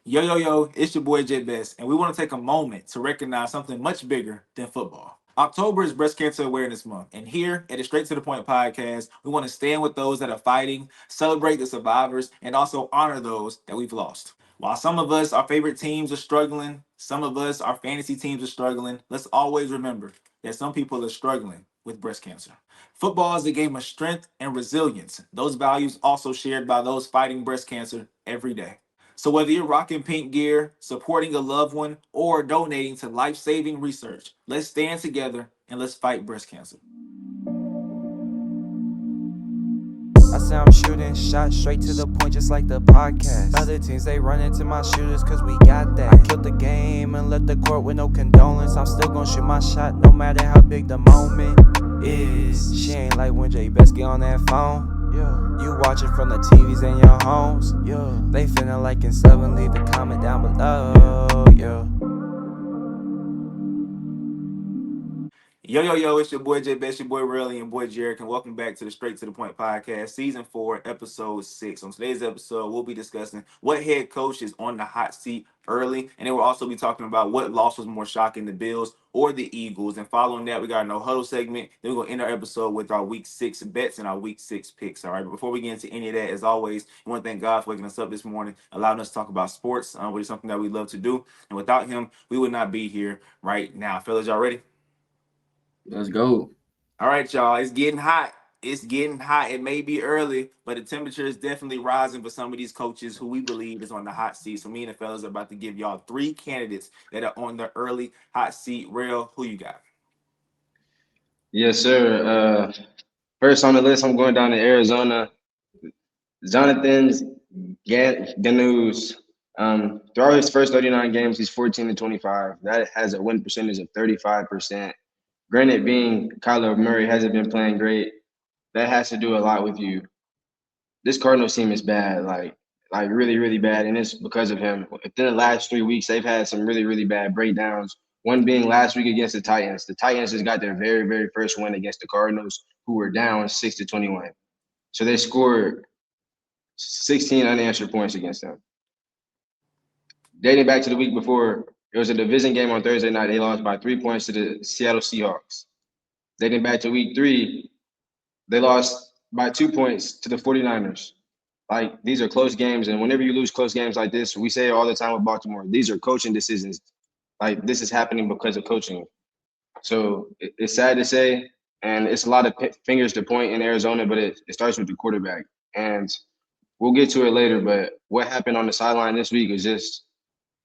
Yo, yo, yo, it's your boy Bess, and we want to take a moment to recognize something much bigger than football. October is Breast Cancer Awareness Month, and here at the Straight to the Point podcast, we want to stand with those that are fighting, celebrate the survivors, and also honor those that we've lost. While some of us, our favorite teams are struggling, some of us, our fantasy teams are struggling, let's always remember that some people are struggling with breast cancer. Football is a game of strength and resilience. Those values also shared by those fighting breast cancer every day. So whether you're rocking pink gear, supporting a loved one, or donating to life-saving research, let's stand together and let's fight breast cancer. I say I'm shooting shots straight to the point, just like the podcast. Other teams, they run into my shooters, cause we got that. I killed the game and left the court with no condolence. I'm still gonna shoot my shot, no matter how big the moment is. She ain't like when Bess get on that phone. Yeah. You watching from the TVs in your homes. Yeah. They feeling like and sub and leave a comment down below. Yeah. Yo, yo, yo, it's your boy Bess, your boy Rell and boy Jerrick, and welcome back to the Straight to the Point podcast, season 4, episode 6. On today's episode, we'll be discussing what head coach is on the hot seat early, and then we'll also be talking about what loss was more shocking, the Bills or the Eagles. And following that, we got a no huddle segment. Then we're going to end our episode with our week 6 bets and our week 6 picks. All right, but before we get into any of that, as always, we want to thank God for waking us up this morning, allowing us to talk about sports, which is something that we love to do. And without him, we would not be here right now. Fellas, y'all ready? Let's go. All right, y'all. It's getting hot. It's getting hot. It may be early, but the temperature is definitely rising for some of these coaches who we believe is on the hot seat. So me and the fellas are about to give y'all 3 candidates that are on the early hot seat. Real, who you got? Yes, sir. First on the list, I'm going down to Arizona. Jonathan's Ganus. Throughout his first 39 games, he's 14-25. That has a win percentage of 35%. Granted, being Kyler Murray hasn't been playing great, that has to do a lot with you. This Cardinals team is bad, like really, really bad, and it's because of him. Within the last 3 weeks, they've had some really, really bad breakdowns. One being last week against the Titans. The Titans just got their very, very first win against the Cardinals, who were down 6-21. So they scored 16 unanswered points against them. Dating back to the week before, it was a division game on Thursday night. They lost by 3 points to the Seattle Seahawks. Dating back to week 3, they lost by 2 points to the 49ers. Like, these are close games, and whenever you lose close games like this, we say it all the time with Baltimore, these are coaching decisions. Like, this is happening because of coaching. So it's sad to say, and it's a lot of fingers to point in Arizona, but it starts with the quarterback. And we'll get to it later, but what happened on the sideline this week is just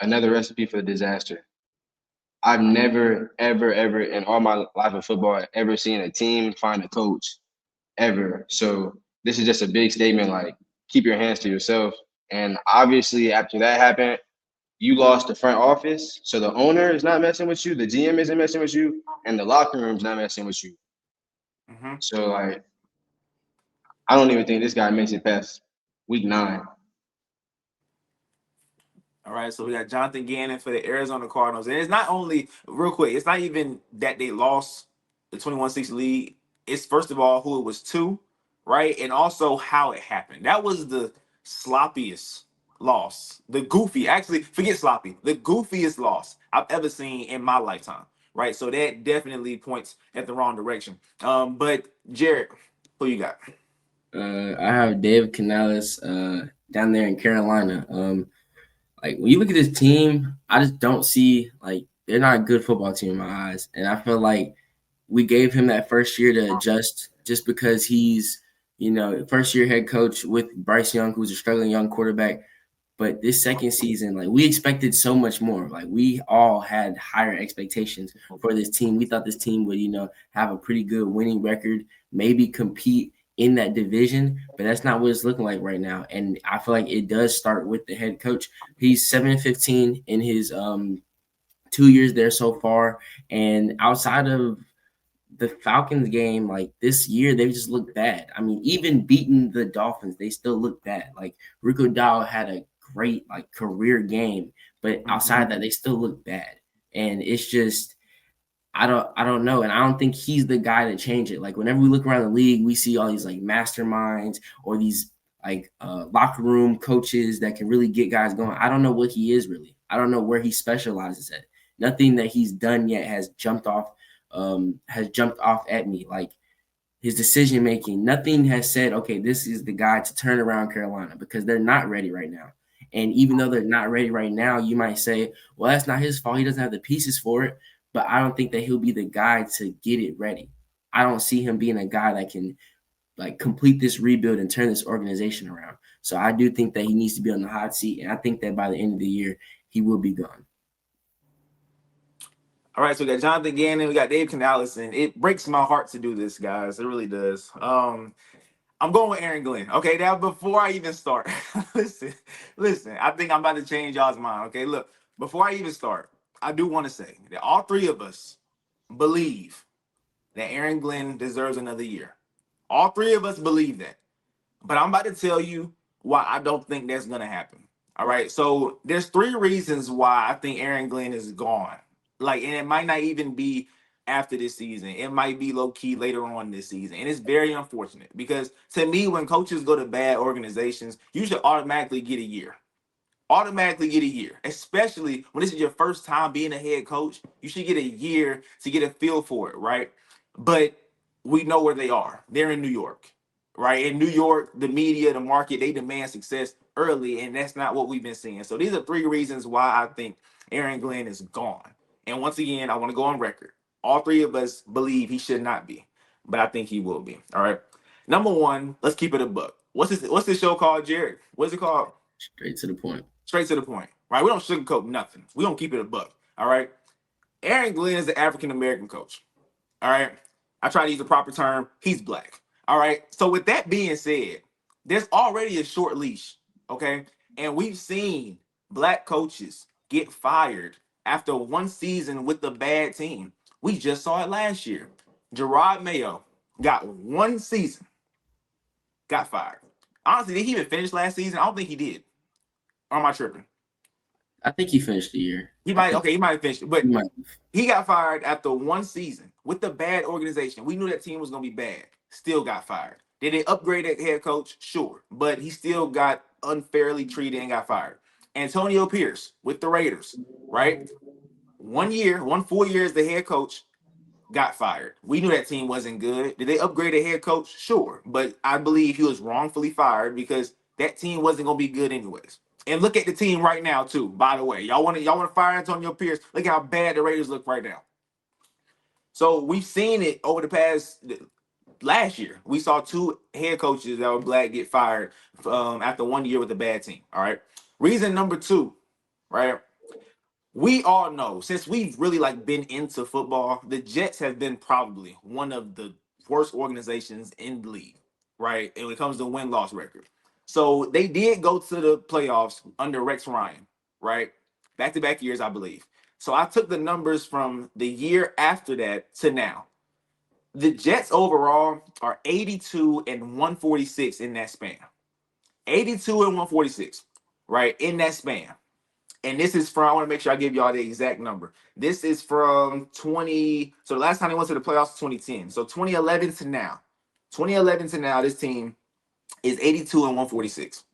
another recipe for disaster. I've never, ever, ever in all my life of football ever seen a team find a coach ever. So this is just a big statement, like, keep your hands to yourself. And obviously after that happened, you lost the front office. So the owner is not messing with you, the GM isn't messing with you, and the locker room's not messing with you. Mm-hmm. So, like, I don't even think this guy makes it past week 9. All right, so we got Jonathan Gannon for the Arizona Cardinals. And it's not only, real quick, it's not even that they lost the 21-6 lead. It's, first of all, who it was to, right? And also how it happened. That was the sloppiest loss. The goofy, actually, forget sloppy, the goofiest loss I've ever seen in my lifetime, right? So that definitely points at the wrong direction. But, Jerrick, who you got? I have Dave Canales down there in Carolina. Like, when you look at this team, I just don't see, like, they're not a good football team in my eyes. And I feel like we gave him that first year to adjust just because he's, first year head coach with Bryce Young, who's a struggling young quarterback. But this second season, like, we expected so much more. Like, we all had higher expectations for this team. We thought this team would, have a pretty good winning record, maybe compete in that division, but that's not what it's looking like right now. And I feel like it does start with the head coach. He's 7-15 in his 2 years there so far. And outside of the Falcons game, like, this year, they just look bad. I mean, even beating the Dolphins, they still look bad. Like, Rico Dowd had a great, like, career game, but outside of that, they still look bad. And it's just, I don't know, and I don't think he's the guy to change it. Like, whenever we look around the league, we see all these, like, masterminds or these locker room coaches that can really get guys going. I don't know what he is really. I don't know where he specializes at. Nothing that he's done yet has jumped off at me. Like his decision making, nothing has said, okay, this is the guy to turn around Carolina, because they're not ready right now. And even though they're not ready right now, you might say, well, that's not his fault. He doesn't have the pieces for it. But I don't think that he'll be the guy to get it ready. I don't see him being a guy that can like complete this rebuild and turn this organization around. So I do think that he needs to be on the hot seat, and I think that by the end of the year, he will be gone. All right, so we got Jonathan Gannon, we got Dave Canales, and it breaks my heart to do this, guys. It really does. I'm going with Aaron Glenn. Okay, now before I even start, listen. I think I'm about to change y'all's mind. Okay, look, before I even start, I do want to say that all three of us believe that Aaron Glenn deserves another year. All three of us believe that. But I'm about to tell you why I don't think that's going to happen. All right. So there's three reasons why I think Aaron Glenn is gone. Like, and it might not even be after this season. It might be low key later on this season. And it's very unfortunate because to me, when coaches go to bad organizations, you should automatically get a year. Automatically get a year, especially when this is your first time being a head coach. You should get a year to get a feel for it, right? But we know where they are. They're in New York, right? In New York, the media, the market, they demand success early, and that's not what we've been seeing. So these are three reasons why I think Aaron Glenn is gone. And once again, I want to go on record. All three of us believe he should not be, but I think he will be. All right. Number one, let's keep it a buck. What's this show called, Jerrick? What's it called? Straight to the point. Straight to the point, right? We don't sugarcoat nothing. We don't keep it a buck, all right? Aaron Glenn is the African-American coach, all right? I try to use the proper term. He's black, all right? So with that being said, there's already a short leash, okay? And we've seen black coaches get fired after one season with a bad team. We just saw it last year. Gerard Mayo got one season, got fired. Honestly, did he even finish last season? I don't think he did. Or am I tripping? I think he finished the year. He might have finished, but He might. he got fired after one season with the bad organization. We knew that team was going to be bad. Still got fired. Did they upgrade that head coach? Sure, but he still got unfairly treated and got fired. Antonio Pierce with the Raiders, right? 1 year, 1 full year as the head coach, got fired. We knew that team wasn't good. Did they upgrade a head coach? Sure, but I believe he was wrongfully fired because that team wasn't going to be good anyways. And look at the team right now too. By the way, y'all want to fire Antonio Pierce? Look at how bad the Raiders look right now. So we've seen it over the past last year. We saw two head coaches that were black get fired after 1 year with a bad team. All right. Reason number two, right? We all know since we've really been into football, the Jets have been probably one of the worst organizations in the league, right? And when it comes to win-loss record. So they did go to the playoffs under Rex Ryan, right? Back-to-back years, I believe. So I took the numbers from the year after that to now. The Jets overall are 82 and 146 in that span. 82 and 146, right? In that span. And this is from, I want to make sure I give y'all the exact number. This is from so the last time they went to the playoffs was 2010. So 2011 to now. 2011 to now, this team is 82 and 146.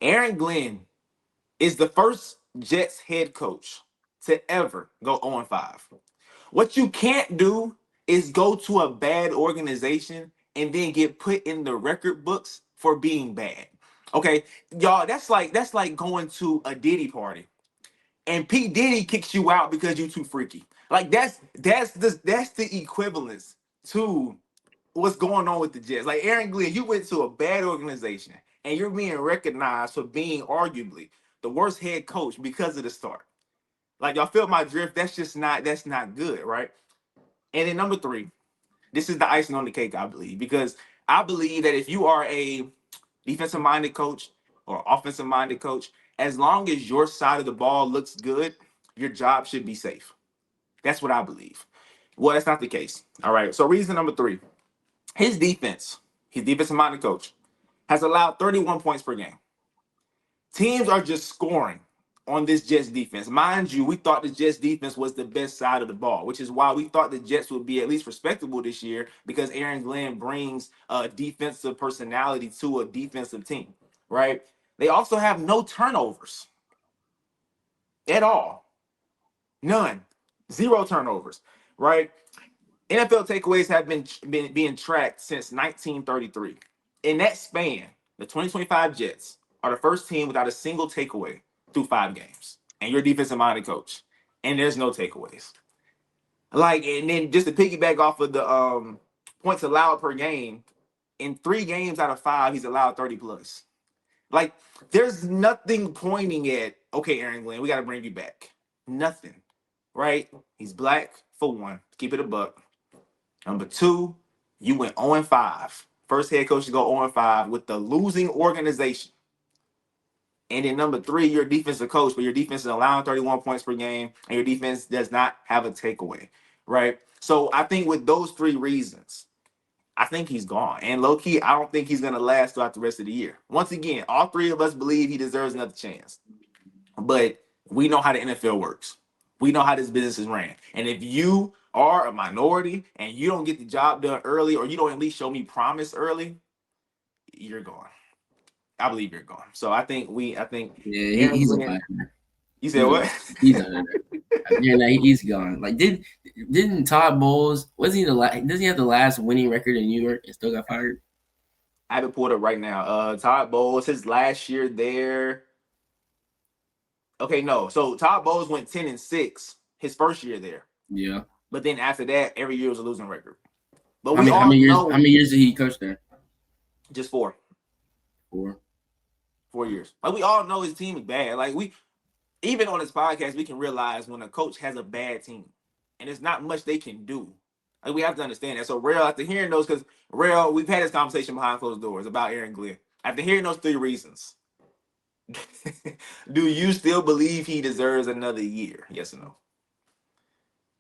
Aaron Glenn is the first Jets head coach to ever go 0-5. What you can't do is go to a bad organization and then get put in the record books for being bad. Okay, y'all, that's like going to a Diddy party and P. Diddy kicks you out because you too freaky. Like that's the equivalence to what's going on with the Jets. Like Aaron Glenn, you went to a bad organization and you're being recognized for being arguably the worst head coach because of the start. Like y'all feel my drift. That's not good, right? And then number three, this is the icing on the cake, I believe, because I believe that if you are a defensive minded coach or offensive minded coach, as long as your side of the ball looks good, your job should be safe. That's what I believe. Well, that's not the case. All right. So reason number three, his defensive minded coach, has allowed 31 points per game. Teams are just scoring on this Jets defense. Mind you, we thought the Jets defense was the best side of the ball, which is why we thought the Jets would be at least respectable this year because Aaron Glenn brings a defensive personality to a defensive team, right? They also have no turnovers at all. None. Zero turnovers, right? NFL takeaways have been being tracked since 1933. In that span, the 2025 Jets are the first team without a single takeaway through 5 games. And you're a defensive-minded coach. And there's no takeaways. Like, and then just to piggyback off of the points allowed per game, in 3 games out of 5, he's allowed 30 plus. Like, there's nothing pointing at, okay, Aaron Glenn, we got to bring you back. Nothing, right? He's black, for one. Keep it a buck. Number 2, you went 0-5. First head coach to go 0-5 with the losing organization. And then number 3, you're a defensive coach, but your defense is allowing 31 points per game, and your defense does not have a takeaway, right? So I think with those 3 reasons, I think he's gone. And low-key, I don't think he's going to last throughout the rest of the year. Once again, all 3 of us believe he deserves another chance. But we know how the NFL works. We know how this business is ran. And if you are a minority and you don't get the job done early, or you don't at least show me promise early, you're gone. I believe you're gone. So I think Yeah, he's a bad. You said what? He's a yeah, like, he's gone. Like didn't Todd Bowles, wasn't he doesn't he have the last winning record in New York and still got fired? I have it pulled up right now. Todd Bowles, his last year there. Okay, no. So Todd Bowles went 10-6 his first year there. Yeah. But then after that, every year was a losing record. But how many years did he coach there? Just 4. 4 years. Like, we all know his team is bad. Like, we even on this podcast, we can realize when a coach has a bad team and there's not much they can do. Like, we have to understand that. So Rell, after hearing those, because Rell, we've had this conversation behind closed doors about Aaron Glenn. After hearing those 3 reasons, do you still believe he deserves another year? Yes or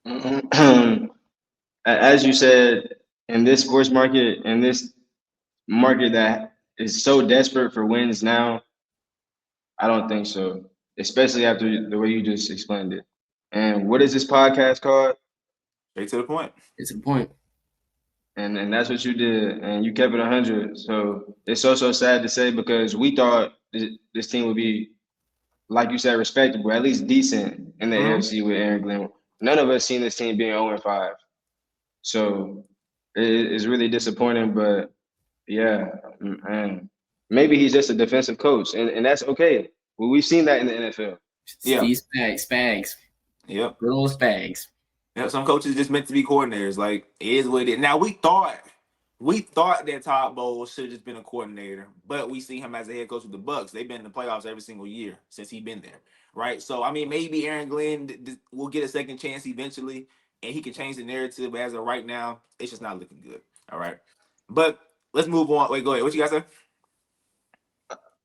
no? As you said, in this sports market, in this market that is so desperate for wins now, I don't think so, especially after the way you just explained it. And what is this podcast called? Straight to the point. It's a point. And that's what you did, and you kept it 100. So it's so sad to say, because we thought this team would be, like you said, respectable, at least decent in the AFC with Aaron Glenn. None of us seen this team being 0-5. So it's really disappointing, but yeah, man, maybe he's just a defensive coach, and that's okay. Well, we've seen that in the NFL. Yeah, these Spags. Yep, good old Spags. Yep, some coaches just meant to be coordinators. Like, it is what it is. Now we thought that Todd Bowles should have just been a coordinator, but we see him as a head coach with the Bucs. They've been in the playoffs every single year since he's been there, right? So I mean, maybe Aaron Glenn will get a second chance eventually, and he can change the narrative. But as of right now, it's just not looking good. All right, but let's move on. Wait, go ahead. What you guys say?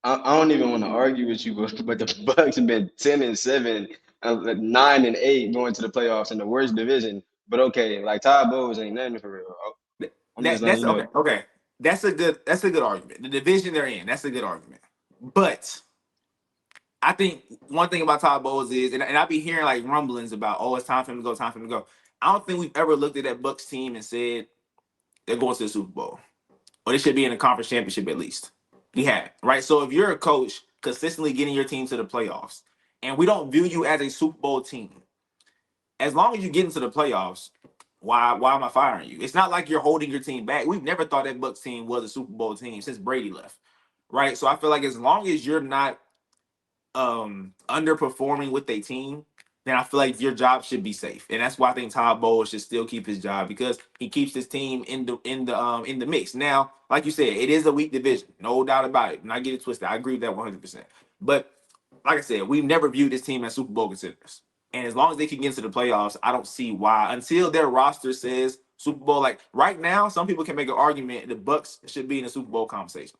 I don't even want to argue with you, but the Bucs have been 10-7, 9-8 going to the playoffs in the worst division. But okay, like, Todd Bowles ain't nothing for real. That's okay. Okay, that's a good argument. The division they're in, that's a good argument. But I think one thing about Todd Bowles is, and I be hearing like rumblings about, oh, it's time for him to go, time for him to go. I don't think we've ever looked at that Bucs team and said they're going to the Super Bowl, or they should be in a conference championship at least. We have, right? So if you're a coach consistently getting your team to the playoffs, and we don't view you as a Super Bowl team, as long as you get into the playoffs, why am I firing you? It's not like you're holding your team back. We've never thought that Bucs team was a Super Bowl team since Brady left, right? So I feel like as long as you're not underperforming with a team, then I feel like your job should be safe. And that's why I think Todd Bowles should still keep his job, because he keeps his team in the mix. Now, like you said, it is a weak division, no doubt about it. Not get it twisted. I agree with that 100%. But like I said, we've never viewed this team as Super Bowl contenders. And as long as they can get into the playoffs, I don't see why, until their roster says Super Bowl. Like right now, some people can make an argument the Bucs should be in the Super Bowl conversation.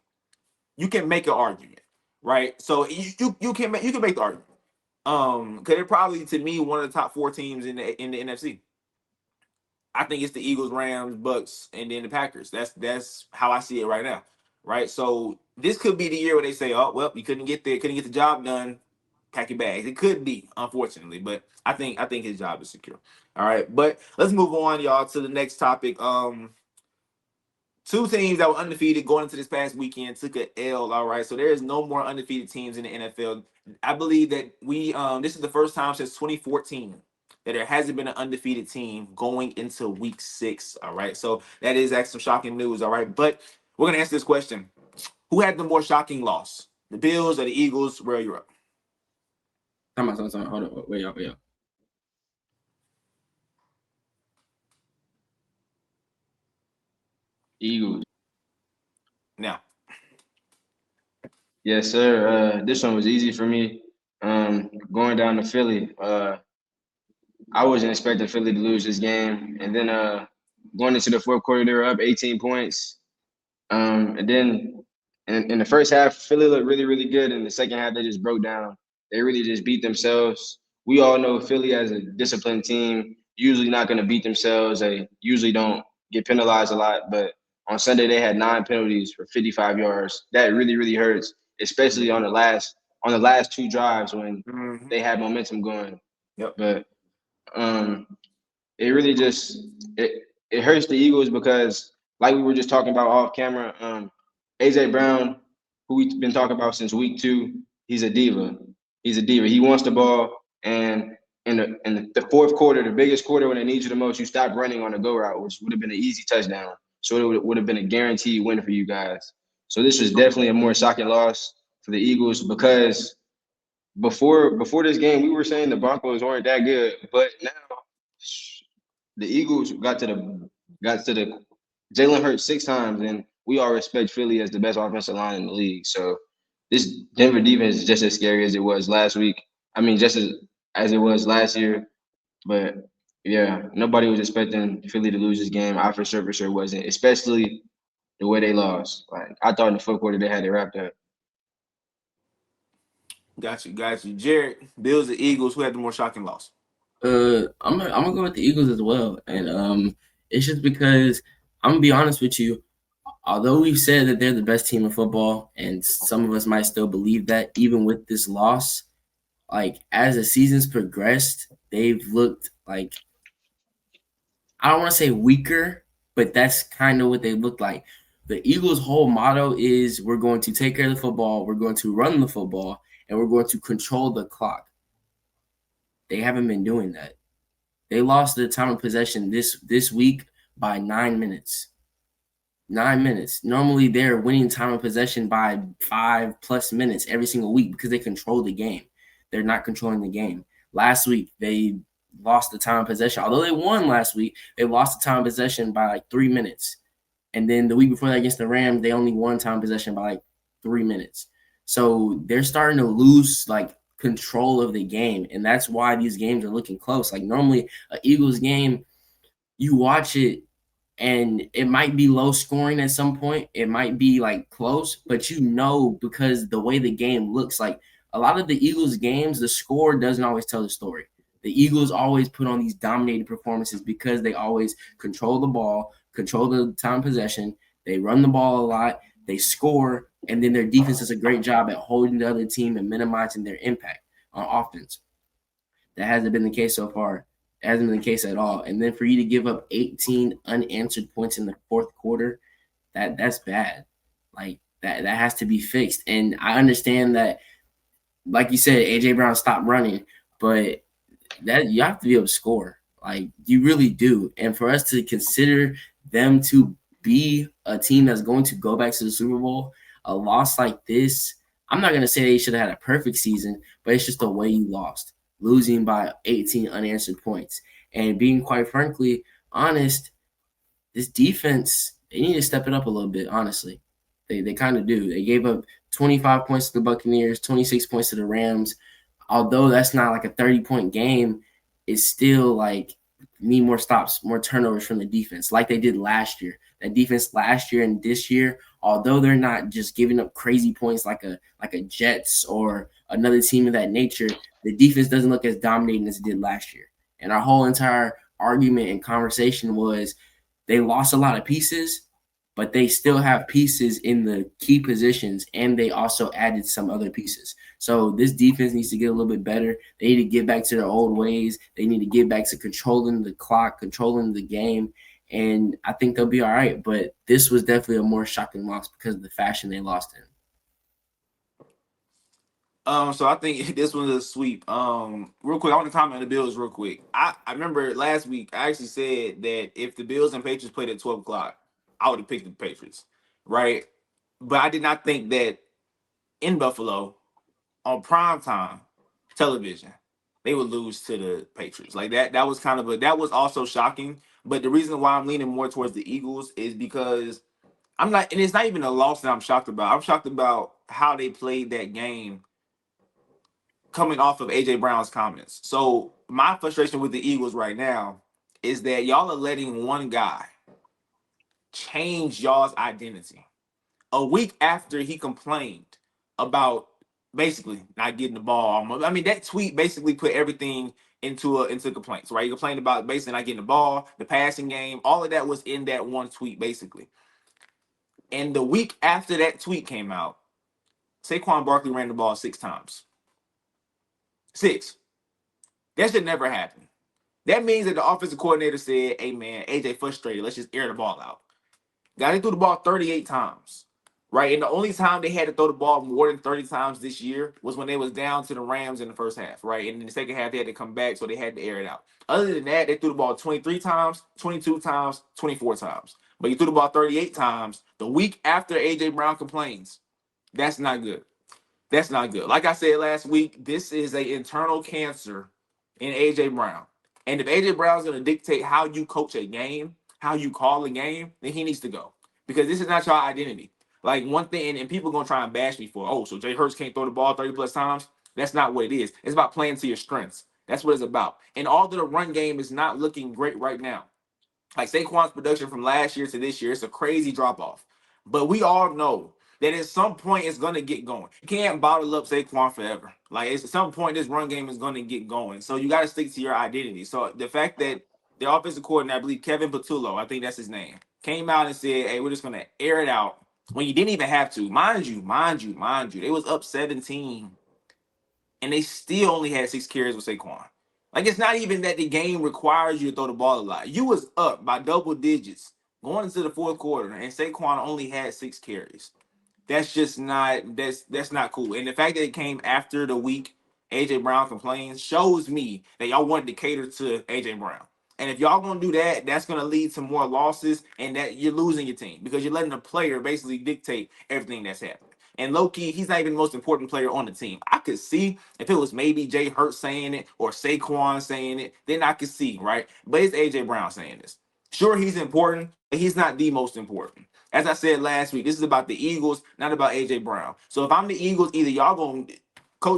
You can make an argument, right? So you can make the argument. Because they're probably, to me, one of the top 4 teams in the NFC. I think it's the Eagles, Rams, Bucs, and then the Packers. That's how I see it right now, right? So this could be the year where they say, oh, well, we couldn't get there, couldn't get the job done. pack your bags. It could be, unfortunately, but I think his job is secure. All right, but let's move on, y'all, to the next topic. Two teams that were undefeated going into this past weekend took a L. All right, so there is no more undefeated teams in the NFL. I believe that we this is the first time since 2014 that there hasn't been an undefeated team going into week 6. All right, so that is actually some shocking news. All right, but we're gonna answer this question: who had the more shocking loss, the Bills or the Eagles? Where you're up? Time out. Hold on. Wait, y'all. Eagles. Now, Yes, sir. This one was easy for me. Going down to Philly. I wasn't expecting Philly to lose this game, and then going into the fourth quarter, they were up 18 points. And then in the first half, Philly looked really, really good. In the second half, they just broke down. They really just beat themselves. We all know Philly as a disciplined team, usually not going to beat themselves. They usually don't get penalized a lot. But on Sunday, they had 9 penalties for 55 yards. That really, really hurts, especially on the last 2 drives when mhm. they had momentum going. Yep. But um, it really just it hurts the Eagles because, like we were just talking about off camera, AJ Brown, who we've been talking about since week 2, he's a diva. He's a diva. He wants the ball, and in the fourth quarter, the biggest quarter when they need you the most, you stop running on a go route, which would have been an easy touchdown. So it would have been a guaranteed win for you guys. So this was definitely a more shocking loss for the Eagles because before this game, we were saying the Broncos weren't that good, but now the Eagles got to the Jalen Hurts 6 times, and we all respect Philly as the best offensive line in the league. So this Denver defense is just as scary as it was last week. I mean, just as it was last year. But yeah, nobody was expecting Philly to lose this game. I for sure wasn't, especially the way they lost. Like I thought in the fourth quarter they had it wrapped up. Got you. Jared, Bills or Eagles? Who had the more shocking loss? I'm gonna go with the Eagles as well, and it's just because I'm gonna be honest with you. Although we've said that they're the best team in football, and some of us might still believe that, even with this loss, like as the seasons progressed, they've looked like, I don't want to say weaker, but that's kind of what they look like. The Eagles' whole motto is we're going to take care of the football, we're going to run the football, and we're going to control the clock. They haven't been doing that. They lost the time of possession this week by 9 minutes. 9 minutes. Normally, they're winning time of possession by 5+ minutes every single week because they control the game. They're not controlling the game. Last week, they lost the time of possession. Although they won last week, they lost the time of possession by like 3 minutes. And then the week before that against the Rams, they only won time of possession by like 3 minutes. So they're starting to lose like control of the game. And that's why these games are looking close. Like normally, an Eagles game, you watch it and it might be low scoring at some point. It might be like close, but because the way the game looks, like a lot of the Eagles games, the score doesn't always tell the story. The Eagles always put on these dominating performances because they always control the ball, control the time possession. They run the ball a lot, they score, and then their defense does a great job at holding the other team and minimizing their impact on offense. That hasn't been the case so far. It hasn't been the case at all. And then for you to give up 18 unanswered points in the fourth quarter, that's bad. Like that has to be fixed. And I understand that, like you said, AJ Brown stopped running, but that you have to be able to score. Like you really do. And for us to consider them to be a team that's going to go back to the Super Bowl, a loss like this, I'm not gonna say they should have had a perfect season, but it's just the way you lost, losing by 18 unanswered points. And being quite frankly honest, this defense, they need to step it up a little bit, honestly. They kind of do. They gave up 25 points to the Buccaneers, 26 points to the Rams. Although that's not like a 30-point game, it's still like need more stops, more turnovers from the defense, like they did last year. That defense last year and this year, although they're not just giving up crazy points like a Jets or another team of that nature, the defense doesn't look as dominating as it did last year. And our whole entire argument and conversation was they lost a lot of pieces, but they still have pieces in the key positions, and they also added some other pieces. So this defense needs to get a little bit better. They need to get back to their old ways. They need to get back to controlling the clock, controlling the game, and I think they'll be all right. But this was definitely a more shocking loss because of the fashion they lost in. So I think this was a sweep. Real quick, I want to comment on the Bills real quick. I remember last week I actually said that if the Bills and Patriots played at 12 o'clock, I would have picked the Patriots, right? But I did not think that in Buffalo on primetime television they would lose to the Patriots. Like that was kind of that was also shocking. But the reason why I'm leaning more towards the Eagles is because I'm not, and it's not even a loss that I'm shocked about. I'm shocked about how they played that game coming off of AJ Brown's comments. So my frustration with the Eagles right now is that y'all are letting one guy change y'all's identity. A week after he complained about basically not getting the ball. I mean, that tweet basically put everything into complaints, right? He complained about basically not getting the ball, the passing game, all of that was in that one tweet, basically. And the week after that tweet came out, Saquon Barkley ran the ball 6 times. 6. That should never happen. That means that the offensive coordinator said, hey, man, AJ frustrated. Let's just air the ball out. Guys, they threw the ball 38 times, right? And the only time they had to throw the ball more than 30 times this year was when they was down to the Rams in the first half, right? And in the second half, they had to come back, so they had to air it out. Other than that, they threw the ball 23 times, 22 times, 24 times. But you threw the ball 38 times the week after A.J. Brown complains. That's not good. That's not good. Like I said last week, this is an internal cancer in A.J. Brown. And if A.J. Brown's going to dictate how you coach a game, how you call a game, then he needs to go. Because this is not your identity. Like one thing, and people are going to try and bash me for, oh, so Jay Hurts can't throw the ball 30 plus times. That's not what it is. It's about playing to your strengths. That's what it's about. And although the run game is not looking great right now, like Saquon's production from last year to this year, it's a crazy drop off. But we all know that at some point it's gonna get going. You can't bottle up Saquon forever. Like at some point, this run game is gonna get going. So you got to stick to your identity. So the fact that the offensive coordinator, I believe Kevin Patullo, I think that's his name, came out and said, "Hey, we're just gonna air it out." When you didn't even have to, mind you, they was up 17, and they still only had 6 carries with Saquon. Like it's not even that the game requires you to throw the ball a lot. You was up by double digits going into the fourth quarter, and Saquon only had 6 carries. That's just not that's not cool. And the fact that it came after the week AJ Brown complains shows me that y'all wanted to cater to AJ Brown. And if y'all gonna do that, that's gonna lead to more losses, and that you're losing your team because you're letting the player basically dictate everything that's happening. And low key, he's not even the most important player on the team. I could see if it was maybe Jay Hurts saying it or Saquon saying it, then I could see, right? But it's AJ Brown saying this. Sure, he's important, but he's not the most important. As I said last week, this is about the Eagles, not about AJ Brown. So if I'm the Eagles, either y'all gonna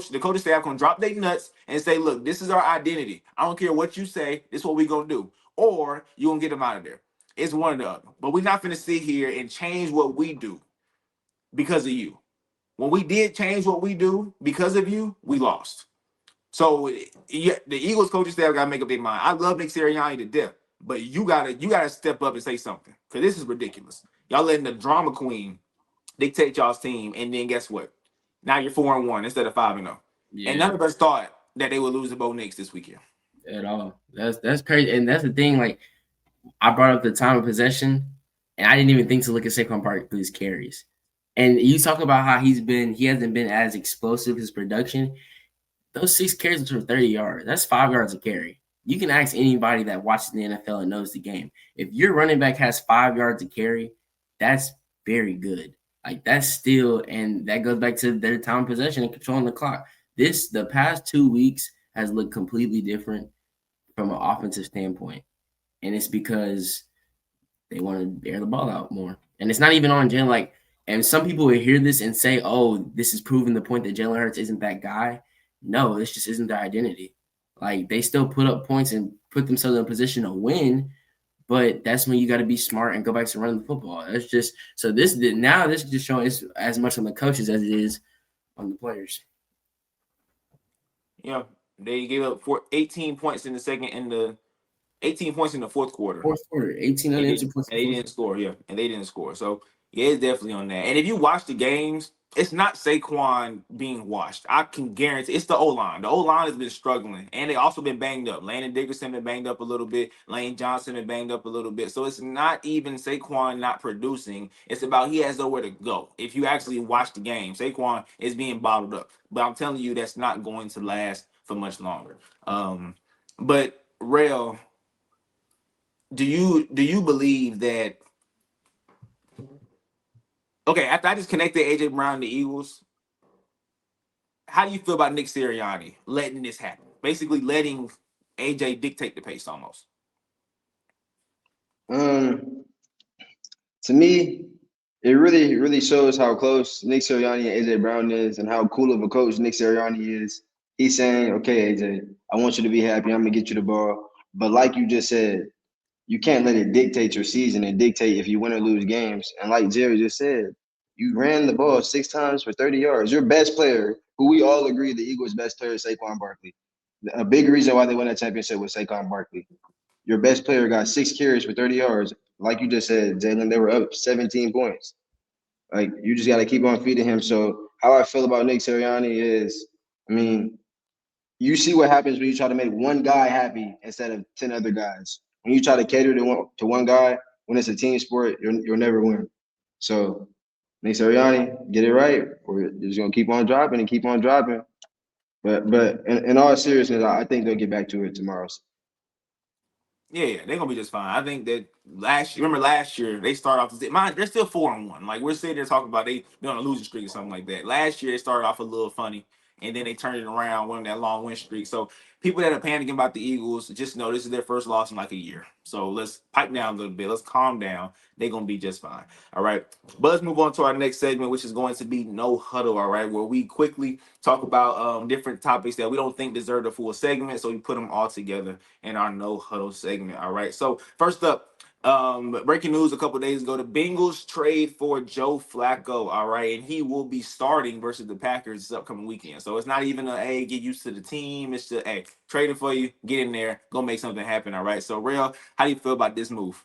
the coaching staff gonna drop their nuts and say, look, this is our identity. I don't care what you say, this is what we gonna do. Or you gonna get them out of there. It's one or the other. But we're not gonna sit here and change what we do because of you. When we did change what we do because of you, we lost. So yeah, the Eagles coaching staff gotta make up their mind. I love Nick Sirianni to death, but you gotta step up and say something because this is ridiculous. Y'all letting the drama queen dictate y'all's team, and then guess what? Now you're 4-1 instead of 5-0. And none of us thought that they would lose the Bo Knicks this weekend. At all. That's crazy. And that's the thing, like I brought up the time of possession, and I didn't even think to look at Saquon Barkley's carries. And you talk about how he hasn't been as explosive his production. Those 6 carries for 30 yards. That's 5 yards a carry. You can ask anybody that watches the NFL and knows the game. If your running back has 5 yards a carry, that's very good. Like that's still, and that goes back to their time of possession and controlling the clock. The past 2 weeks has looked completely different from an offensive standpoint. And it's because they want to air the ball out more. And it's not even on Jalen. Like, and some people will hear this and say, oh, this is proving the point that Jalen Hurts isn't that guy. No, this just isn't their identity. Like, they still put up points and put themselves in a position to win, but that's when you got to be smart and go back to running the football. That's just so this is just showing it's as much on the coaches as it is on the players. Yeah, they gave up 18 points in the second in the 18 points in the fourth quarter. Fourth quarter, 18 And unanswered points. they didn't score, yeah. And they didn't score. So, yeah, it's definitely on that. And if you watch the games, it's not Saquon being washed. I can guarantee it's the O-line. The O-line has been struggling. And they also been banged up. Landon Dickerson been banged up a little bit. Lane Johnson been banged up a little bit. So it's not even Saquon not producing. It's about he has nowhere to go. If you actually watch the game, Saquon is being bottled up. But I'm telling you, that's not going to last for much longer. But Rell, do you believe that? Okay, after I just connected AJ Brown to the Eagles, how do you feel about Nick Sirianni letting this happen? Basically, letting AJ dictate the pace almost. To me, it really shows how close Nick Sirianni and AJ Brown is, and how cool of a coach Nick Sirianni is. He's saying, "Okay, AJ, I want you to be happy. I'm gonna get you the ball." But like you just said, you can't let it dictate your season and dictate if you win or lose games. And like Jerry just said, you ran the ball 6 times for 30 yards. Your best player, who we all agree the Eagles' best player is Saquon Barkley. A big reason why they won that championship was Saquon Barkley. Your best player got 6 carries for 30 yards. Like you just said, Jalen, they were up 17 points. Like, you just got to keep on feeding him. So how I feel about Nick Sirianni is, I mean, you see what happens when you try to make one guy happy instead of 10 other guys. When you try to cater to one guy, when it's a team sport, you'll never win. So, Nick Sirianni, get it right, or you're just gonna keep on dropping and keep on dropping. But in all seriousness, I think they'll get back to it tomorrow. Yeah, they're gonna be just fine. I think that last year they started off. They're still 4-1. Like we're sitting there talking about they're on a losing streak or something like that. Last year they started off a little funny, and then they turned it around, won that long win streak. So people that are panicking about the Eagles, just know this is their first loss in like a year. So let's pipe down a little bit. Let's calm down. They're gonna be just fine. All right. But let's move on to our next segment, which is going to be No Huddle. All right, where we quickly talk about different topics that we don't think deserve the full segment, so we put them all together in our No Huddle segment. All right. So first up, breaking news a couple days ago: the Bengals trade for Joe Flacco. All right, and he will be starting versus the Packers this upcoming weekend. So it's not even a hey, get used to the team. It's just hey, trading for you, get in there, go make something happen. All right. So Rell, how do you feel about this move?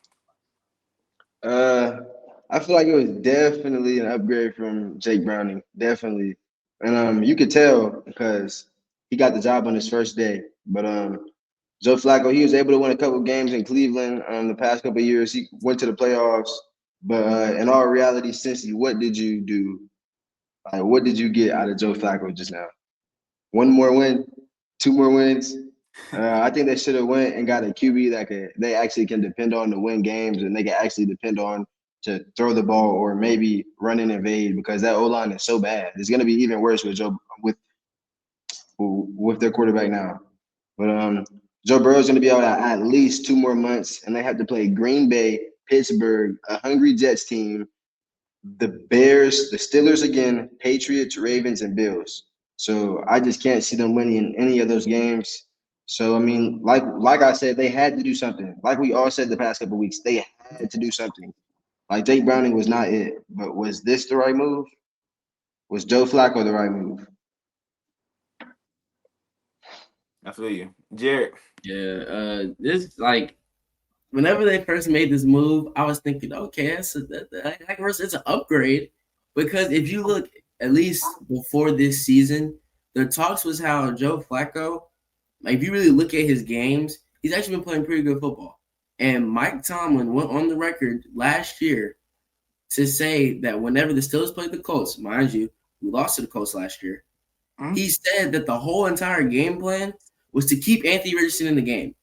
I feel like it was definitely an upgrade from Jake Browning, definitely, and you could tell because he got the job on his first day. But Joe Flacco, he was able to win a couple of games in Cleveland the past couple of years. He went to the playoffs, but in all reality, Cincy, what did you do? What did you get out of Joe Flacco just now? One more win, 2 more wins. I think they should have went and got a QB that they actually can depend on to win games, and they can actually depend on to throw the ball or maybe run and evade, because that O line is so bad. It's going to be even worse with their quarterback now. But Joe Burrow's going to be out at least 2 more months, and they have to play Green Bay, Pittsburgh, a hungry Jets team, the Bears, the Steelers again, Patriots, Ravens, and Bills. So I just can't see them winning in any of those games. So I mean, like I said, they had to do something. Like we all said the past couple of weeks, they had to do something. Like Jake Browning was not it, but was this the right move? Was Joe Flacco the right move? I feel you, Jerrick. Yeah, this like whenever they first made this move, I was thinking, okay, it's an upgrade, because if you look at least before this season, the talks was how Joe Flacco, like if you really look at his games, he's actually been playing pretty good football. And Mike Tomlin went on the record last year to say that whenever the Steelers played the Colts, mind you, we lost to the Colts last year, he said that the whole entire game plan was to keep Anthony Richardson in the game.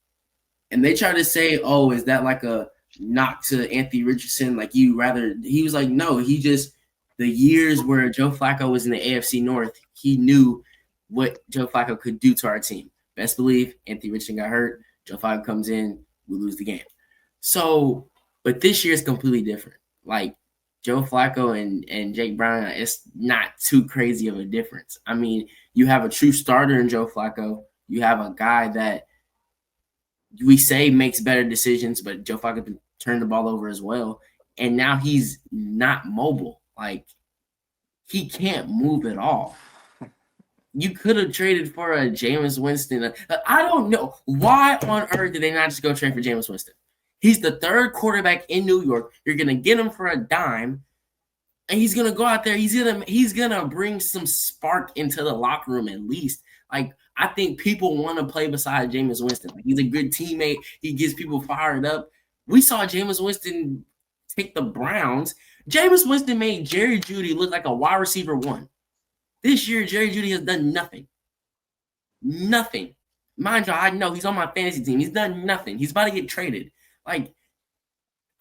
And they try to say, oh, is that like a knock to Anthony Richardson? Like he was like, no, the years where Joe Flacco was in the AFC North, he knew what Joe Flacco could do to our team. Best believe Anthony Richardson got hurt. Joe Flacco comes in, we lose the game. So, but this year is completely different. Like Joe Flacco and Jake Brown, it's not too crazy of a difference. I mean, you have a true starter in Joe Flacco. You have a guy that we say makes better decisions, but Joe Flacco can turn the ball over as well. And now he's not mobile. Like, he can't move at all. you could have traded for a Jameis Winston. I don't know. Why on earth did they not just go trade for Jameis Winston? He's the third quarterback in New York. You're going to get him for a dime, and he's going to go out there. He's gonna bring some spark into the locker room at least. Like, I think people want to play beside Jameis Winston. Like, he's a good teammate. He gets people fired up. We saw Jameis Winston take the Browns. Jameis Winston made Jerry Jeudy look like a wide receiver one. This year, Jerry Jeudy has done nothing. Nothing. Mind you, I know he's on my fantasy team. He's done nothing. He's about to get traded. Like,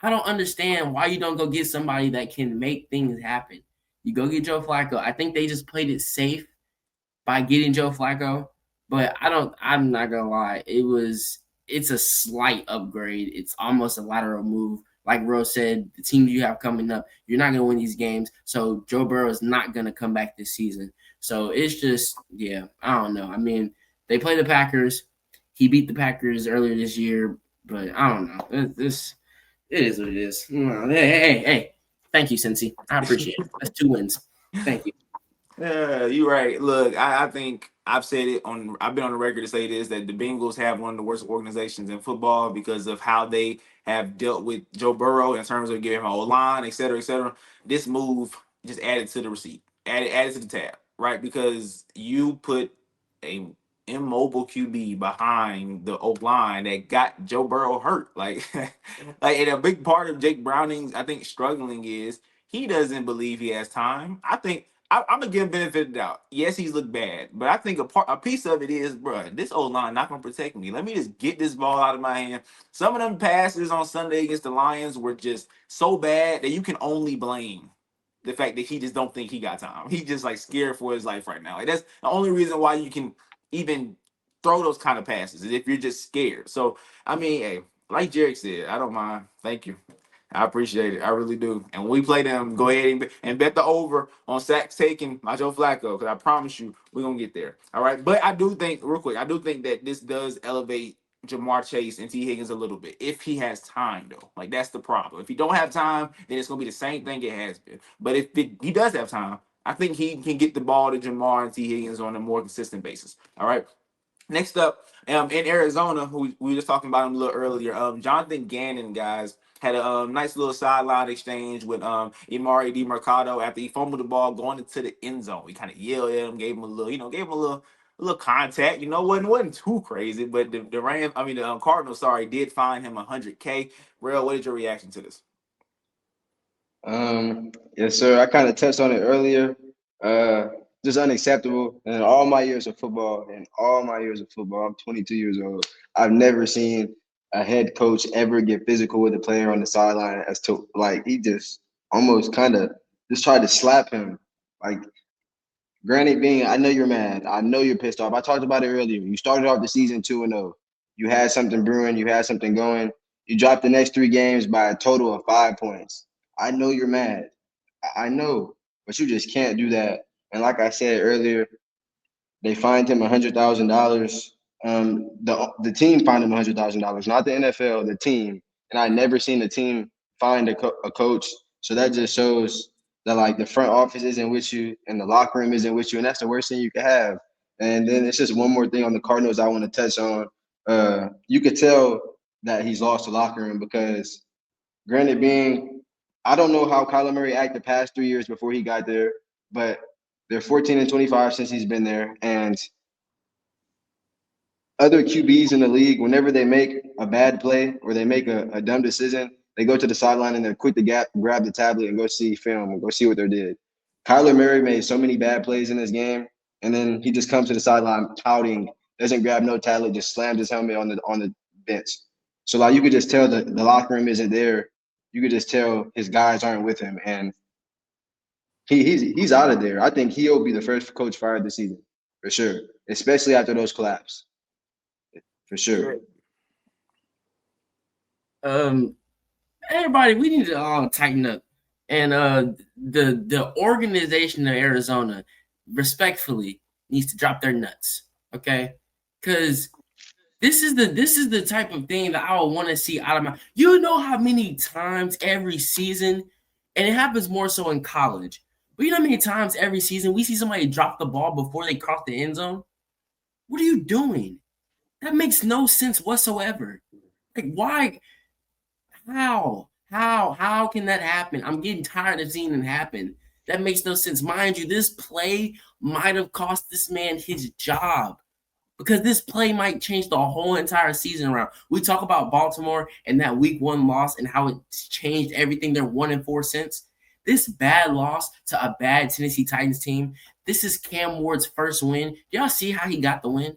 I don't understand why you don't go get somebody that can make things happen. You go get Joe Flacco. I think they just played it safe by getting Joe Flacco. But I'm not gonna lie. It's a slight upgrade. It's almost a lateral move. Like Rose said, the teams you have coming up, you're not going to win these games. So Joe Burrow is not going to come back this season. So it's just, yeah, I don't know. I mean, they play the Packers. He beat the Packers earlier this year, but I don't know. It is what it is. Hey. Thank you, Cincy. I appreciate it. That's 2 wins. Thank you. Yeah, you're right. Look, I think I've been on the record to say this, that the Bengals have one of the worst organizations in football because of how they have dealt with Joe Burrow in terms of giving him a line, et cetera, et cetera. This move just added to the receipt, added to the tab, right? Because you put a immobile QB behind the O line that got Joe Burrow hurt. Like, and a big part of Jake Browning's, I think, struggling is he doesn't believe he has time. I'm gonna give him benefit of the doubt. Yes, he's looked bad, but I think a piece of it is, bro, this old line not gonna protect me. Let me just get this ball out of my hand. Some of them passes on Sunday against the Lions were just so bad that you can only blame the fact that he just don't think he got time. He's just like scared for his life right now. Like, that's the only reason why you can even throw those kind of passes is if you're just scared. So I mean, hey, like Jerrick said, I don't mind. Thank you. I appreciate it. I really do. And when we play them, go ahead and bet the over on sacks taken by Joe Flacco, because I promise you, we're going to get there. All right. But I do think, real quick, that this does elevate Jamar Chase and T. Higgins a little bit if he has time, though. Like, that's the problem. If he don't have time, then it's going to be the same thing it has been. But if he does have time, I think he can get the ball to Jamar and T. Higgins on a more consistent basis. All right. Next up, in Arizona, who we were just talking about him a little earlier, Jonathan Gannon, guys, had a nice little sideline exchange with Emari DeMarcado after he fumbled the ball going into the end zone. He kind of yelled at him, gave him a little contact. Wasn't too crazy, but the Cardinals, did fine him $100K. Rell, what is your reaction to this? Yes, sir. I kind of touched on it earlier. Just unacceptable. And in all my years of football, I'm 22 years old. I've never seen a head coach ever get physical with a player on the sideline as to like he just almost kind of just tried to slap him. Like, granted, I know you're mad. I know you're pissed off. I talked about it earlier. You started off the season 2-0. You had something brewing. You had something going. You dropped the next 3 games by a total of 5 points. I know you're mad. I know, but you just can't do that. And like I said earlier, they fined him $100,000. The team fined him $100,000, not the NFL, the team. And I never seen the team find a coach. So that just shows that like the front office isn't with you and the locker room isn't with you, and that's the worst thing you could have. And then it's just one more thing on the Cardinals I want to touch on. You could tell that he's lost the locker room because, granted, I don't know how Kyler Murray acted the past 3 years before he got there, but they're 14-25 since he's been there. And other QBs in the league, whenever they make a bad play or they make a dumb decision, they go to the sideline and they're quick to grab the tablet and go see film and go see what they did. Kyler Murray made so many bad plays in this game, and then he just comes to the sideline touting, doesn't grab no tablet, just slams his helmet on the bench. So like you could just tell the locker room isn't there. You could just tell his guys aren't with him, and he's out of there. I think he'll be the first coach fired this season for sure, especially after those collapse. For sure. Everybody, we need to all tighten up. And the organization of Arizona respectfully needs to drop their nuts. Okay? Because this is the type of thing that I would want to see out of my. You know how many times every season, and it happens more so in college, But you know how many times every season we see somebody drop the ball before they cross the end zone? What are you doing? That makes no sense whatsoever. Like, why? How? How can that happen? I'm getting tired of seeing it happen. That makes no sense. Mind you, this play might have cost this man his job because this play might change the whole entire season around. We talk about Baltimore and that week 1 loss and how it changed everything. They're 1-4 since. This bad loss to a bad Tennessee Titans team. This is Cam Ward's first win. Y'all see how he got the win?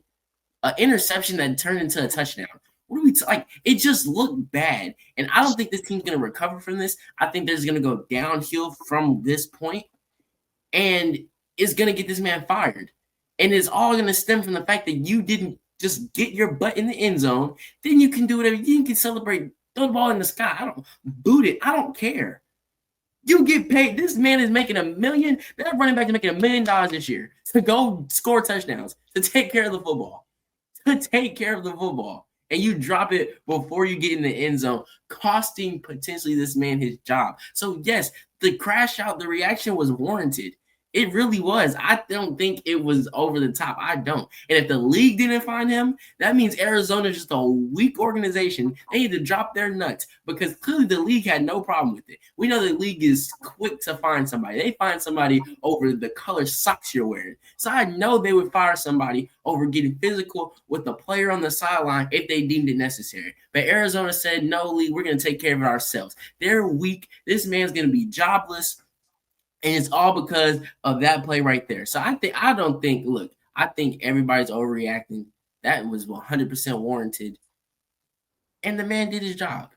An interception that turned into a touchdown. What are we like? It just looked bad, and I don't think this team's going to recover from this. I think there's going to go downhill from this point, and it's going to get this man fired. And it's all going to stem from the fact that you didn't just get your butt in the end zone. Then you can do whatever. You can celebrate, throw the ball in the sky. I don't boot it. I don't care. You get paid. This man is making $1 million. That running back is making $1 million this year to go score touchdowns, to take care of the football. And you drop it before you get in the end zone, costing potentially this man his job. So yes, the crash out, the reaction was warranted. It really was. I don't think it was over the top. I don't. And if the league didn't find him, that means Arizona is just a weak organization. They need to drop their nuts because clearly the league had no problem with it. We know the league is quick to find somebody. They find somebody over the color socks you're wearing. So I know they would fire somebody over getting physical with the player on the sideline if they deemed it necessary. But Arizona said, no, league, we're going to take care of it ourselves. They're weak. This man's going to be jobless. And it's all because of that play right there. So I think everybody's overreacting. That was 100% warranted. And the man did his job.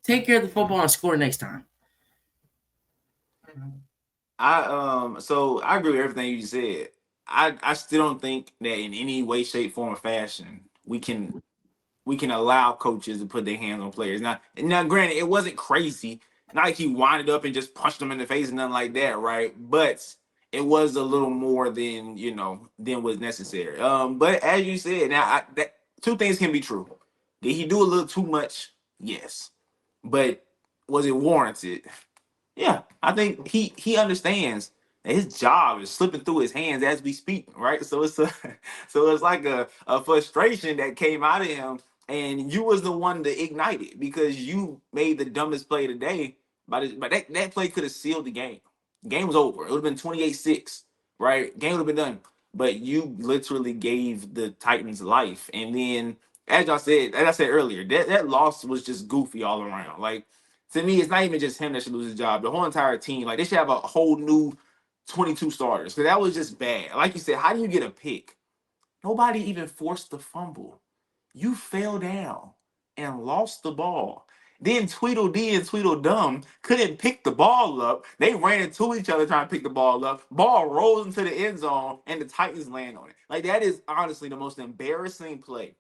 Take care of the football and score next time. So I agree with everything you said. I still don't think that in any way, shape, form, or fashion we can allow coaches to put their hands on players. Now granted, it wasn't crazy. Not like he winded up and just punched them in the face and nothing like that, right? But it was a little more than than was necessary. But as you said, now two things can be true. Did he do a little too much? Yes. But was it warranted? Yeah. I think he understands that his job is slipping through his hands as we speak, right? So it's like a frustration that came out of him. And you was the one to ignite it because you made the dumbest play today. But that play could have sealed the game. The game was over. It would have been 28-6, right? Game would have been done. But you literally gave the Titans life. And then, as I said earlier, that loss was just goofy all around. Like, to me, it's not even just him that should lose his job. The whole entire team, like, they should have a whole new 22 starters. Because that was just bad. Like you said, how do you get a pick? Nobody even forced the fumble. You fell down and lost the ball. Then Tweedledee and Tweedledum couldn't pick the ball up. They ran into each other trying to pick the ball up. Ball rolls into the end zone, and the Titans land on it. Like, that is honestly the most embarrassing play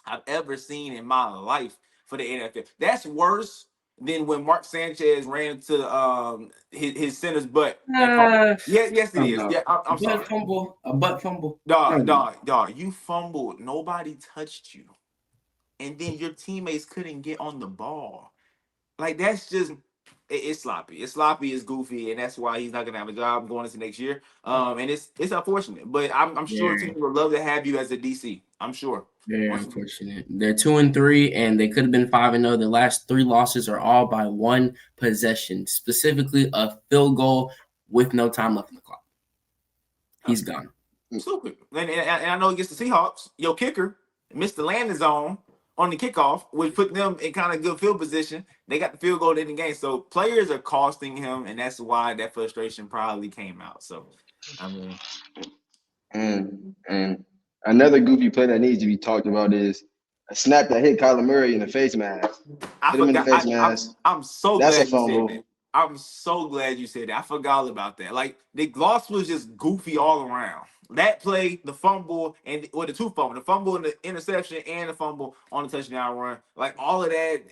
I've ever seen in my life for the NFL. That's worse than when Mark Sanchez ran to his center's butt. Yes, it is. No. Yeah, I'm sorry. A butt fumble. Dog, you fumbled. Nobody touched you. And then your teammates couldn't get on the ball. Like, that's just it's sloppy. It's sloppy, it's goofy, and that's why he's not gonna have a job going into next year. And it's unfortunate, but I'm sure teams would love to have you as a DC. I'm sure. Very unfortunate. They're 2-3, and they could have been 5-0. The last 3 losses are all by 1 possession, specifically a field goal with no time left in the clock. He's gone. Stupid. And I know against the Seahawks, your kicker missed the landing zone on the kickoff, which put them in kind of good field position. They got the field goal in the game. So players are costing him, and that's why that frustration probably came out. So, I mean. And another goofy play that needs to be talked about is a snap that hit Kyler Murray in the face mask. I'm so That's glad a fumble. you said that. I'm so glad you said that. I forgot all about that. Like, the loss was just goofy all around. That play, the fumble, and the 2 fumbles, the fumble and the interception and the fumble on the touchdown run, like all of that,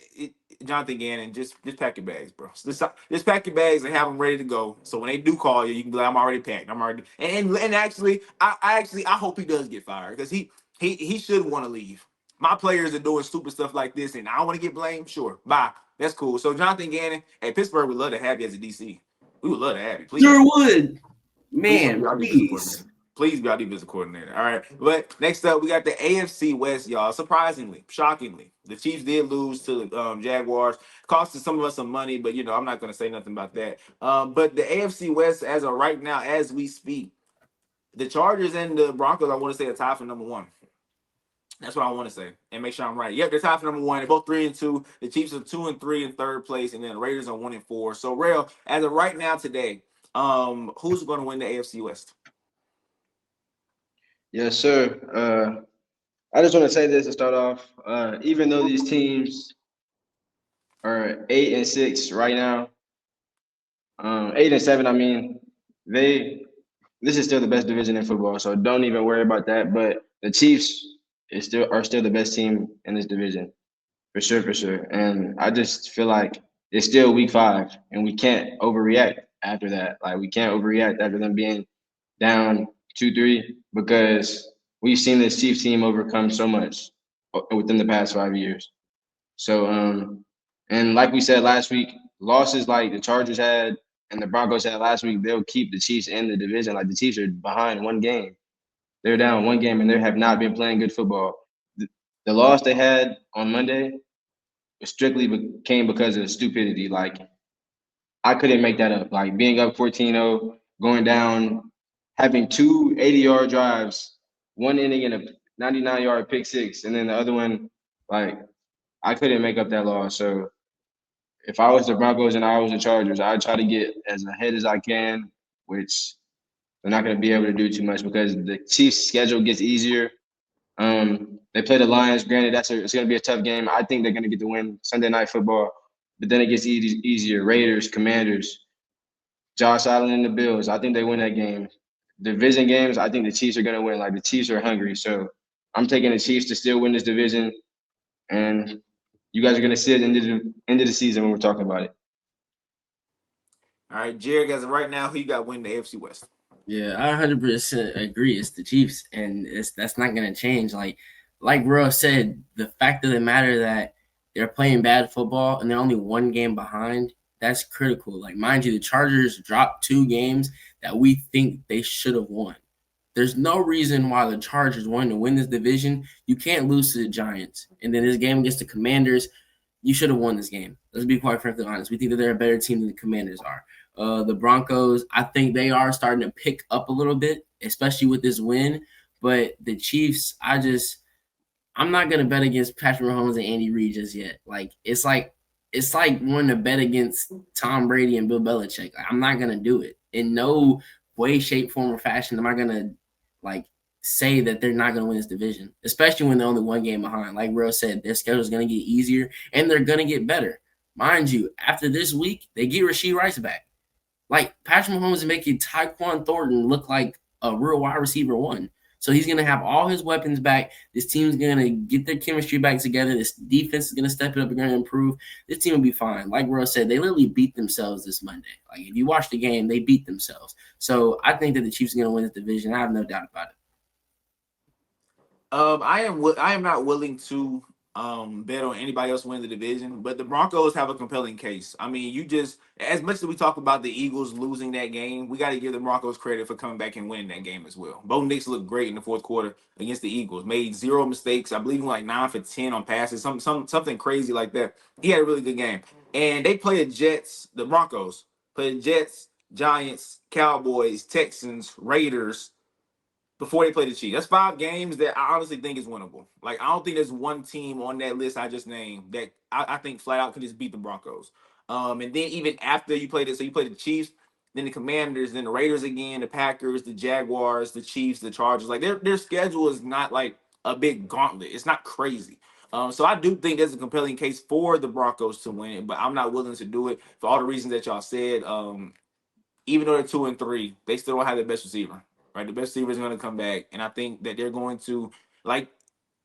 Jonathan Gannon, just pack your bags, bro. Just pack your bags and have them ready to go. So when they do call you, you can be like, I'm already packed. I'm already. And actually, I hope he does get fired because he should want to leave. My players are doing stupid stuff like this, and I want to get blamed. Sure, bye. That's cool. So Jonathan Gannon, at Pittsburgh, would love to have you as a DC. We would love to have you. Please. Sure would. Please be Man, our defensive please. coordinator. Please be our defensive coordinator. All right. But next up, we got the AFC West, y'all. Surprisingly, shockingly, the Chiefs did lose to the Jaguars. Costed some of us some money, but I'm not going to say nothing about that. But the AFC West, as of right now, as we speak, the Chargers and the Broncos, I want to say, are tied for number one. That's what I want to say, and make sure I'm right. Yep, they're tied for number one. They're both 3-2. The Chiefs are 2-3 in third place, and then the Raiders are 1-4. So, Rell, as of right now today, who's going to win the AFC West? Yes, sir. I just want to say this to start off. Even though these teams are 8-6 right now, 8-7, I mean, this is still the best division in football, so don't even worry about that. But the Chiefs are still the best team in this division, for sure, for sure. And I just feel like it's still week 5, and we can't overreact after that. Like we can't overreact after them being down 2-3 because we've seen this Chiefs team overcome so much within the past 5 years. So, and like we said last week, losses like the Chargers had and the Broncos had last week, they'll keep the Chiefs in the division. Like the Chiefs are behind one game. They're down one game and they have not been playing good football. The loss they had on Monday strictly came because of stupidity. Like I couldn't make that up. Like being up 14-0, going down, having two 80-yard drives, one inning and a 99-yard pick six, and then the other one, like I couldn't make up that loss. So if I was the Broncos and I was the Chargers, I'd try to get as ahead as I can, which they're not going to be able to do too much because the Chiefs' schedule gets easier. They play the Lions. Granted, it's going to be a tough game. I think they're going to get the win Sunday Night Football, but then it gets easier. Raiders, Commanders, Josh Allen and the Bills. I think they win that game. Division games, I think the Chiefs are going to win. Like the Chiefs are hungry, so I'm taking the Chiefs to still win this division, and you guys are going to see it into the end of the season when we're talking about it. All right, Jerrick, as of right now, who you got winning the AFC West? Yeah, I 100% agree. It's the Chiefs, and that's not going to change. Like Roy said, the fact of the matter that they're playing bad football and they're only one game behind, that's critical. Like, mind you, the Chargers dropped 2 games that we think they should have won. There's no reason why the Chargers wanting to win this division. You can't lose to the Giants. And then this game against the Commanders, you should have won this game. Let's be quite frankly honest. We think that they're a better team than the Commanders are. The Broncos, I think they are starting to pick up a little bit, especially with this win. But the Chiefs, I'm not gonna bet against Patrick Mahomes and Andy Reid just yet. It's like wanting to bet against Tom Brady and Bill Belichick. I'm not gonna do it in no way, shape, form, or fashion. Am I gonna say that they're not gonna win this division, especially when they're only one game behind? Like Will said, their schedule is gonna get easier and they're gonna get better. Mind you, after this week, they get Rashee Rice back. Like Patrick Mahomes is making Tyquan Thornton look like a real wide receiver one. So he's going to have all his weapons back. This team's going to get their chemistry back together. This defense is going to step it up and going to improve. This team will be fine. Like Rose said, they literally beat themselves this Monday. Like if you watch the game, they beat themselves. So I think that the Chiefs are going to win this division. I have no doubt about it. I am not willing to bet on anybody else winning the division, but the Broncos have a compelling case. I mean, you just as much as we talk about the Eagles losing that game, we got to give the Broncos credit for coming back and winning that game as well. Bo Nix looked great in the fourth quarter against the Eagles, made 0 mistakes. I believe like 9 for 10 on passes, something crazy like that. He had a really good game, and they play the Jets. The Broncos play the Jets, Giants, Cowboys, Texans, Raiders before they play the Chiefs. That's 5 games that I honestly think is winnable. Like, I don't think there's one team on that list I just named that I think flat out could just beat the Broncos. And then even after you played it, so you play the Chiefs, then the Commanders, then the Raiders again, the Packers, the Jaguars, the Chiefs, the Chargers. Like, their schedule is not like a big gauntlet. It's not crazy. So I do think there's a compelling case for the Broncos to win it, but I'm not willing to do it for all the reasons that y'all said. Even though they're 2-3, they still don't have the best receiver. Right, the best receiver is going to come back, and I think that they're going to like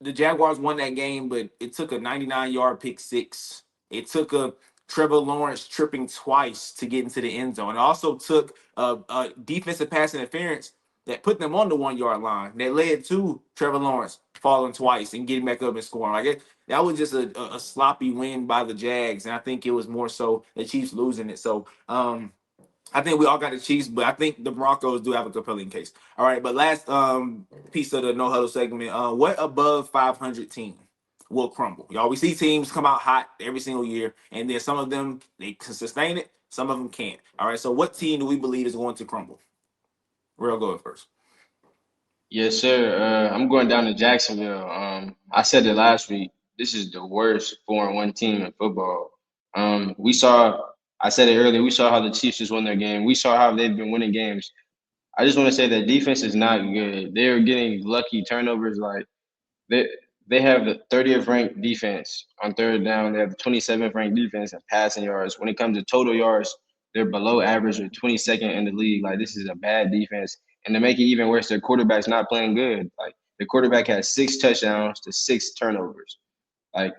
the Jaguars won that game, but it took a 99-yard pick six. It took a Trevor Lawrence tripping twice to get into the end zone. It also took a defensive pass interference that put them on the 1-yard line that led to Trevor Lawrence falling twice and getting back up and scoring. That was just a sloppy win by the Jags, and I think it was more so the Chiefs losing it. So I think we all got the Chiefs, but I think the Broncos do have a compelling case. All right, but last piece of the no huddle segment. What above 500 team will crumble? Y'all, we see teams come out hot every single year, and then some of them they can sustain it, some of them can't. All right, so what team do we believe is going to crumble? Real going first. Yes, sir. I'm going down to Jacksonville. I said it last week. This is the worst 4-1 team in football. We saw. I said it earlier. We saw how the Chiefs just won their game. We saw how they've been winning games. I just want to say that defense is not good. They're getting lucky turnovers. Like they they have the 30th ranked defense on third down. They have the 27th ranked defense in passing yards. When it comes to total yards, they're below average or 22nd in the league. Like this is a bad defense. And to make it even worse, their quarterback's not playing good. Like the quarterback has 6 touchdowns to 6 turnovers. Like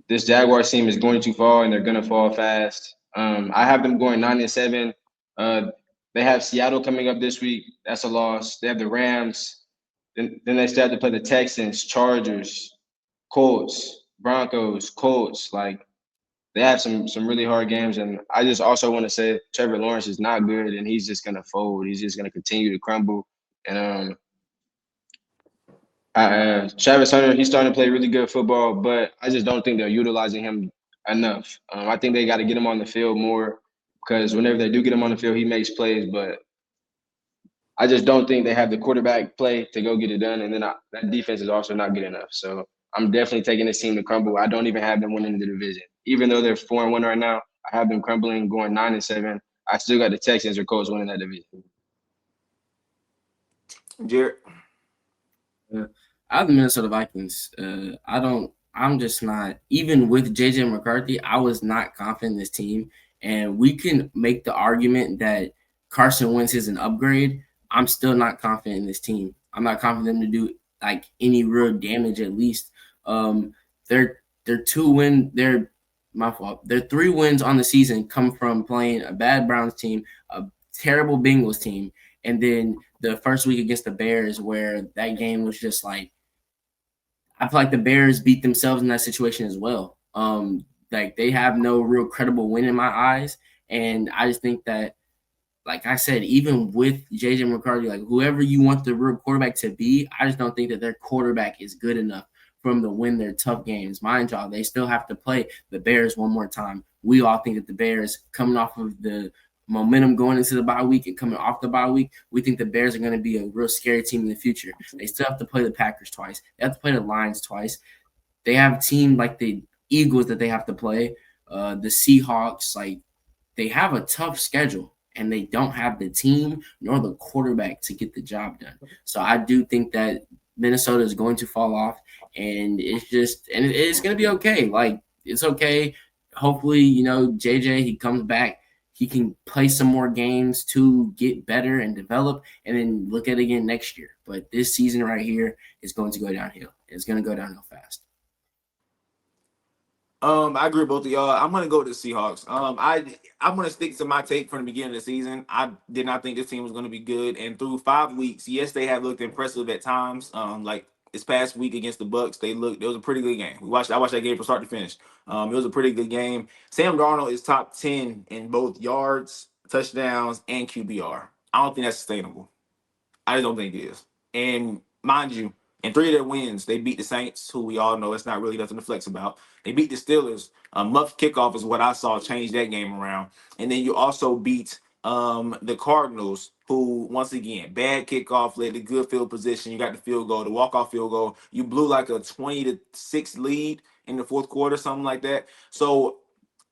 this Jaguars team is going to fall and they're gonna fall fast. I have them going 9-7. Uh, they have Seattle coming up this week. That's a loss. They have the Rams. Then they still have to play the Texans, Chargers, Colts, Broncos, Colts. Like they have some really hard games. And I just also want to say Trevor Lawrence is not good and he's just gonna fold. He's just gonna continue to crumble. And Travis Hunter, he's starting to play really good football, but I just don't think they're utilizing him enough. I think they got to get him on the field more because whenever they do get him on the field, he makes plays. But I just don't think they have the quarterback play to go get it done. And then that defense is also not good enough. So I'm definitely taking this team to crumble. I don't even have them winning the division, even though they're 4-1 right now. I have them crumbling, going 9-7. I still got the Texans or Colts winning that division. Jerrick. I have the Minnesota Vikings. I'm just not, even with JJ McCarthy, I was not confident in this team. And we can make the argument that Carson Wentz is an upgrade. I'm still not confident in this team. I'm not confident in them to do like any real damage at least. Their 2-win, my fault. Their 3 wins on the season come from playing a bad Browns team, a terrible Bengals team, and then the first week against the Bears where that game was just like, I feel like the Bears beat themselves in that situation as well. Like they have no real credible win in my eyes. And I just think that, like I said, even with JJ McCarthy, like whoever you want the real quarterback to be, I just don't think that their quarterback is good enough for them to win their tough games. Mind y'all, they still have to play the Bears one more time. We all think that the Bears, coming off of the momentum going into the bye week and coming off the bye week, we think the Bears are going to be a real scary team in the future. They still have to play the Packers twice. They have to play the Lions twice. They have a team like the Eagles that they have to play, the Seahawks. Like they have a tough schedule, and they don't have the team nor the quarterback to get the job done. So I do think that Minnesota is going to fall off, and it's going to be okay. Like it's okay. Hopefully, JJ, he comes back. He can play some more games to get better and develop, and then look at it again next year. But this season right here is going to go downhill. It's going to go downhill fast. I agree with both of y'all. I'm gonna go with the Seahawks. I'm gonna stick to my take from the beginning of the season. I did not think this team was gonna be good, and through 5 weeks, yes, they have looked impressive at times. Like this past week against the Bucks, it was a pretty good game. I watched that game from start to finish. It was a pretty good game. Sam Darnold is top 10 in both yards, touchdowns, and QBR. I don't think that's sustainable. I just don't think it is. And mind you, in 3 of their wins, they beat the Saints, who we all know it's not really nothing to flex about. They beat the Steelers. Muff kickoff is what I saw change that game around. And then you also beat the Cardinals, who, once again, bad kickoff, led to good field position. You got the field goal, the walk-off field goal. You blew like a 20-6 lead in the fourth quarter, something like that. So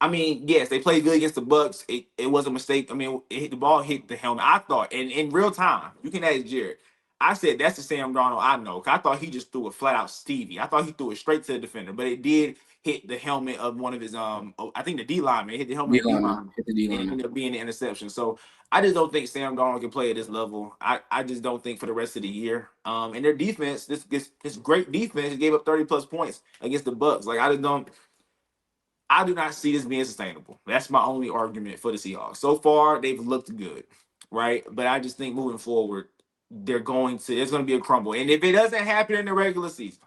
I mean, yes, they played good against the Bucks. It was a mistake. I mean, the ball hit the helmet. I thought, and in real time, you can ask Jared. I said that's the Sam Darnold I know. 'Cause I thought he just threw a flat out Stevie. I thought he threw it straight to the defender, but it did hit the helmet of one of his I think the D lineman. It hit the helmet of the D lineman. Hit the D It lineman. ended up being the interception. So I just don't think Sam Darnold can play at this level. I just don't think for the rest of the year. And their defense, this great defense, gave up 30+ points against the Bucks. Like I do not see this being sustainable. That's my only argument for the Seahawks. So far, they've looked good, right? But I just think moving forward, there's going to be a crumble. And if it doesn't happen in the regular season,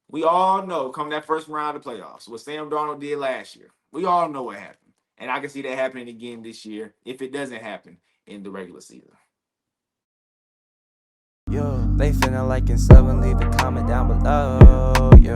we all know come that first round of playoffs, what Sam Darnold did last year. We all know what happened. And I can see that happening again this year if it doesn't happen in the regular season. Yo, they feeling like in 7, leave a comment down below.